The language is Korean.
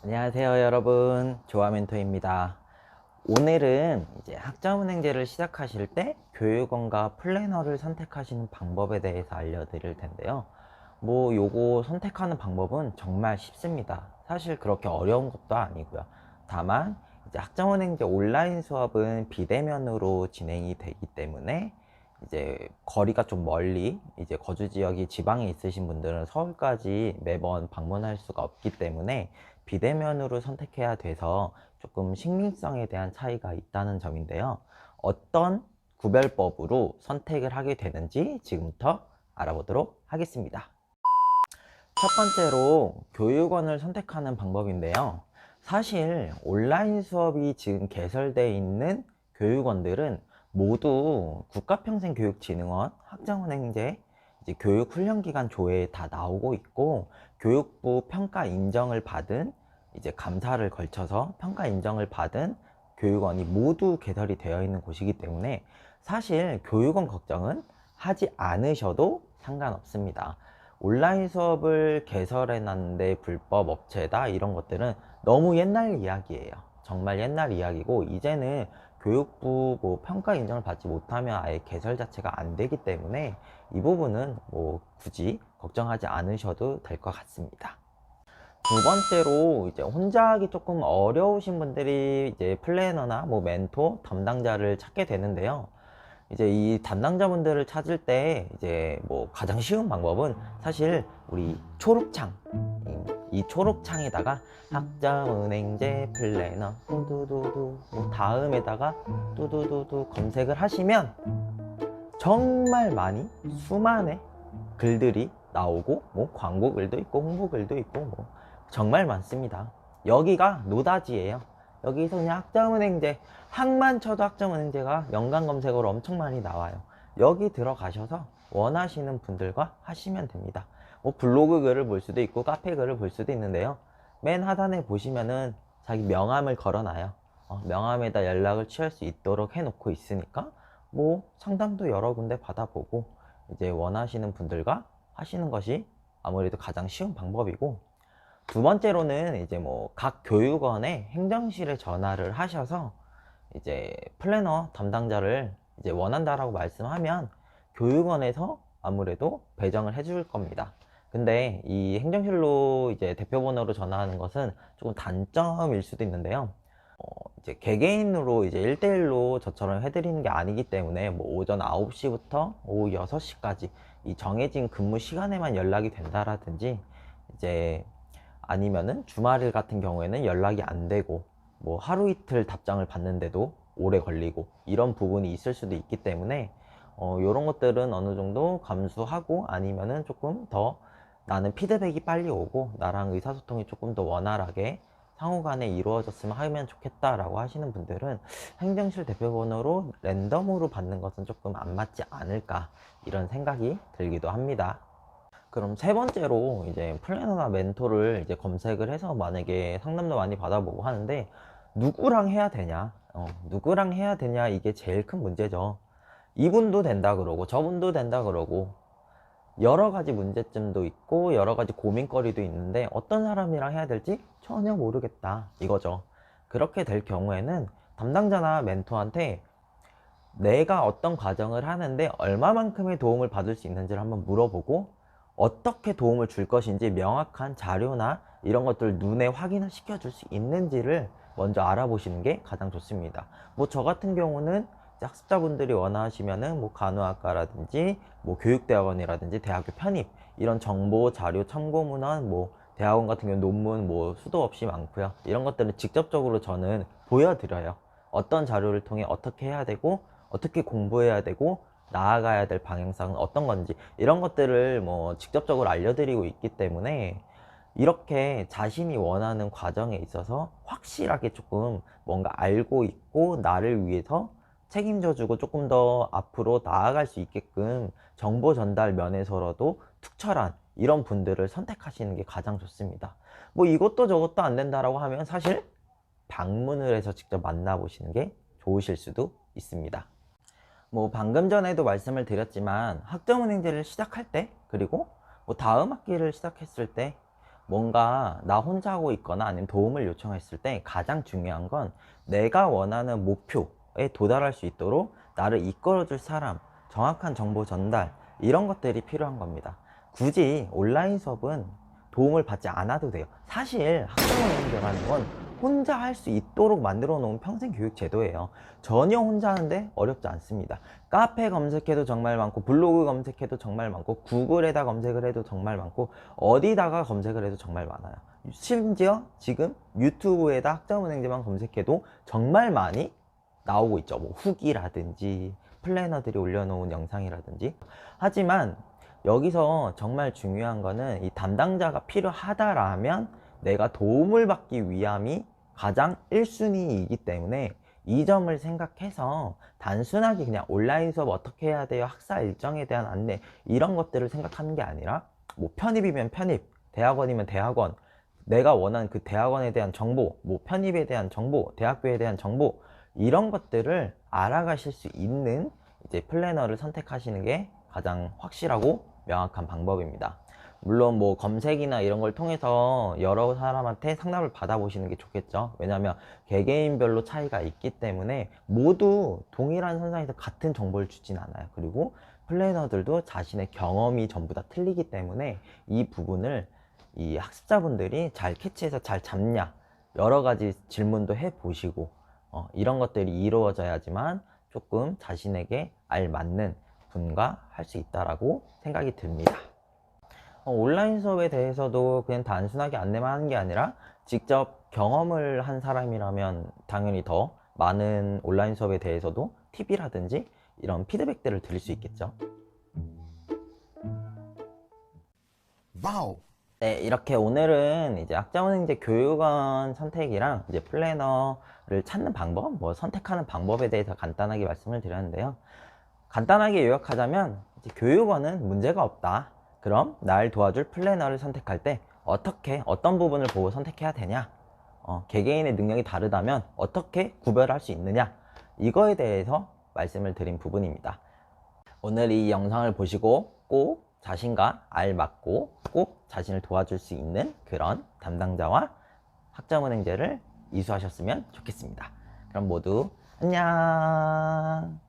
안녕하세요 여러분, 조아멘토입니다. 오늘은 이제 학점은행제를 시작하실 때 교육원과 플래너를 선택하시는 방법에 대해서 알려드릴 텐데요. 요거 선택하는 방법은 정말 쉽습니다. 사실 그렇게 어려운 것도 아니고요. 다만 이제 학점은행제 온라인 수업은 비대면으로 진행이 되기 때문에 이제 거리가 좀 멀리 이제 거주 지역이 지방에 있으신 분들은 서울까지 매번 방문할 수가 없기 때문에 비대면으로 선택해야 돼서 조금 신빙성에 대한 차이가 있다는 점인데요. 어떤 구별법으로 선택을 하게 되는지 지금부터 알아보도록 하겠습니다. 첫 번째로 교육원을 선택하는 방법인데요. 사실 온라인 수업이 지금 개설되어 있는 교육원들은 모두 국가평생교육진흥원, 학점은행제, 이제 교육훈련기관 조회에 다 나오고 있고, 교육부 평가 인정을 받은, 이제 감사를 걸쳐서 평가 인정을 받은 교육원이 모두 개설이 되어 있는 곳이기 때문에 사실 교육원 걱정은 하지 않으셔도 상관없습니다. 온라인 수업을 개설해 놨는데 불법 업체다 이런 것들은 너무 옛날 이야기예요. 정말 옛날 이야기고, 이제는 교육부 평가 인정을 받지 못하면 아예 개설 자체가 안 되기 때문에 이 부분은 굳이 걱정하지 않으셔도 될 것 같습니다. 두 번째로 이제 혼자 하기 조금 어려우신 분들이 이제 플래너나 멘토 담당자를 찾게 되는데요. 이제 이 담당자분들을 찾을 때 이제 가장 쉬운 방법은 사실 우리 초록창, 이 초록창에다가 학점은행제 플래너 두두두두 다음에다가 두두두두 검색을 하시면 정말 많이 수많은 글들이 나오고 광고 글도 있고 홍보 글도 있고 정말 많습니다. 여기가 노다지예요. 여기서 그냥 학점은행제 학만 쳐도 학점은행제가 연관 검색어로 엄청 많이 나와요. 여기 들어가셔서 원하시는 분들과 하시면 됩니다. 블로그 글을 볼 수도 있고 카페 글을 볼 수도 있는데요. 맨 하단에 보시면은 자기 명함을 걸어놔요. 명함에다 연락을 취할 수 있도록 해놓고 있으니까 상담도 여러 군데 받아보고 이제 원하시는 분들과 하시는 것이 아무래도 가장 쉬운 방법이고, 두 번째로는 이제 각 교육원의 행정실에 전화를 하셔서 이제 플래너 담당자를 이제 원한다라고 말씀하면 교육원에서 아무래도 배정을 해줄 겁니다. 근데 이 행정실로 이제 대표번호로 전화하는 것은 조금 단점일 수도 있는데요. 이제 개개인으로 이제 1대1로 저처럼 해드리는 게 아니기 때문에 오전 9시부터 오후 6시까지 이 정해진 근무 시간에만 연락이 된다라든지, 이제 아니면은 주말 같은 경우에는 연락이 안 되고 하루 이틀 답장을 받는데도 오래 걸리고 이런 부분이 있을 수도 있기 때문에 이런 것들은 어느 정도 감수하고, 아니면은 조금 더 나는 피드백이 빨리 오고 나랑 의사소통이 조금 더 원활하게 상호간에 이루어졌으면 하면 좋겠다라고 하시는 분들은 행정실 대표번호로 랜덤으로 받는 것은 조금 안 맞지 않을까, 이런 생각이 들기도 합니다. 그럼 세 번째로 이제 플래너나 멘토를 이제 검색을 해서 만약에 상담도 많이 받아보고 하는데 누구랑 해야 되냐, 누구랑 해야 되냐, 이게 제일 큰 문제죠. 이분도 된다 그러고 저분도 된다 그러고 여러 가지 문제점도 있고 여러 가지 고민거리도 있는데 어떤 사람이랑 해야 될지 전혀 모르겠다 이거죠. 그렇게 될 경우에는 담당자나 멘토한테 내가 어떤 과정을 하는데 얼마만큼의 도움을 받을 수 있는지를 한번 물어보고, 어떻게 도움을 줄 것인지 명확한 자료나 이런 것들을 눈에 확인을 시켜줄 수 있는지를 먼저 알아보시는 게 가장 좋습니다. 저 같은 경우는 학습자분들이 원하시면은 간호학과라든지 교육대학원이라든지 대학교 편입 이런 정보 자료 참고문헌, 대학원 같은 경우 논문 수도 없이 많고요. 이런 것들을 직접적으로 저는 보여드려요. 어떤 자료를 통해 어떻게 해야 되고 어떻게 공부해야 되고 나아가야 될 방향성은 어떤 건지 이런 것들을 직접적으로 알려드리고 있기 때문에 이렇게 자신이 원하는 과정에 있어서 확실하게 조금 뭔가 알고 있고 나를 위해서 책임져주고 조금 더 앞으로 나아갈 수 있게끔 정보 전달 면에서라도 투철한 이런 분들을 선택하시는 게 가장 좋습니다. 이것도 저것도 안 된다라고 하면 사실 방문을 해서 직접 만나보시는 게 좋으실 수도 있습니다. 방금 전에도 말씀을 드렸지만 학점은행제를 시작할 때, 그리고 다음 학기를 시작했을 때 뭔가 나 혼자 하고 있거나 아니면 도움을 요청했을 때 가장 중요한 건 내가 원하는 목표에 도달할 수 있도록 나를 이끌어줄 사람, 정확한 정보 전달, 이런 것들이 필요한 겁니다. 굳이 온라인 수업은 도움을 받지 않아도 돼요. 사실 학점은행제라는 건 혼자 할 수 있도록 만들어 놓은 평생 교육 제도예요. 전혀 혼자 하는데 어렵지 않습니다. 카페 검색해도 정말 많고, 블로그 검색해도 정말 많고, 구글에다 검색을 해도 정말 많고, 어디다가 검색을 해도 정말 많아요. 심지어 지금 유튜브에다 학점은행제만 검색해도 정말 많이 나오고 있죠. 뭐 후기라든지 플래너들이 올려놓은 영상이라든지. 하지만 여기서 정말 중요한 거는 이 담당자가 필요하다라면 내가 도움을 받기 위함이 가장 1순위이기 때문에 이 점을 생각해서 단순하게 그냥 온라인 수업 어떻게 해야 돼요, 학사 일정에 대한 안내, 이런 것들을 생각하는 게 아니라 뭐 편입이면 편입, 대학원이면 대학원, 내가 원하는 그 대학원에 대한 정보, 뭐 편입에 대한 정보, 대학교에 대한 정보, 이런 것들을 알아가실 수 있는 이제 플래너를 선택하시는 게 가장 확실하고 명확한 방법입니다. 물론 뭐 검색이나 이런 걸 통해서 여러 사람한테 상담을 받아보시는 게 좋겠죠. 왜냐하면 개개인별로 차이가 있기 때문에 모두 동일한 선상에서 같은 정보를 주진 않아요. 그리고 플래너들도 자신의 경험이 전부 다 틀리기 때문에 이 부분을 이 학습자분들이 잘 캐치해서 잘 잡냐, 여러 가지 질문도 해보시고 이런 것들이 이루어져야지만 조금 자신에게 알맞는 분과 할 수 있다라고 생각이 듭니다. 온라인 수업에 대해서도 그냥 단순하게 안내만 하는 게 아니라 직접 경험을 한 사람이라면 당연히 더 많은 온라인 수업에 대해서도 팁이라든지 이런 피드백들을 드릴 수 있겠죠. 와우. 네, 이렇게 오늘은 이제 학점은행제 교육원 선택이랑 이제 플래너를 찾는 방법, 뭐 선택하는 방법에 대해서 간단하게 말씀을 드렸는데요. 간단하게 요약하자면 이제 교육원은 문제가 없다. 그럼 날 도와줄 플래너를 선택할 때 어떤 부분을 보고 선택해야 되냐, 개개인의 능력이 다르다면 어떻게 구별할 수 있느냐, 이거에 대해서 말씀을 드린 부분입니다. 오늘 이 영상을 보시고 꼭 자신과 알맞고 꼭 자신을 도와줄 수 있는 그런 담당자와 학점은행제를 이수하셨으면 좋겠습니다. 그럼 모두 안녕.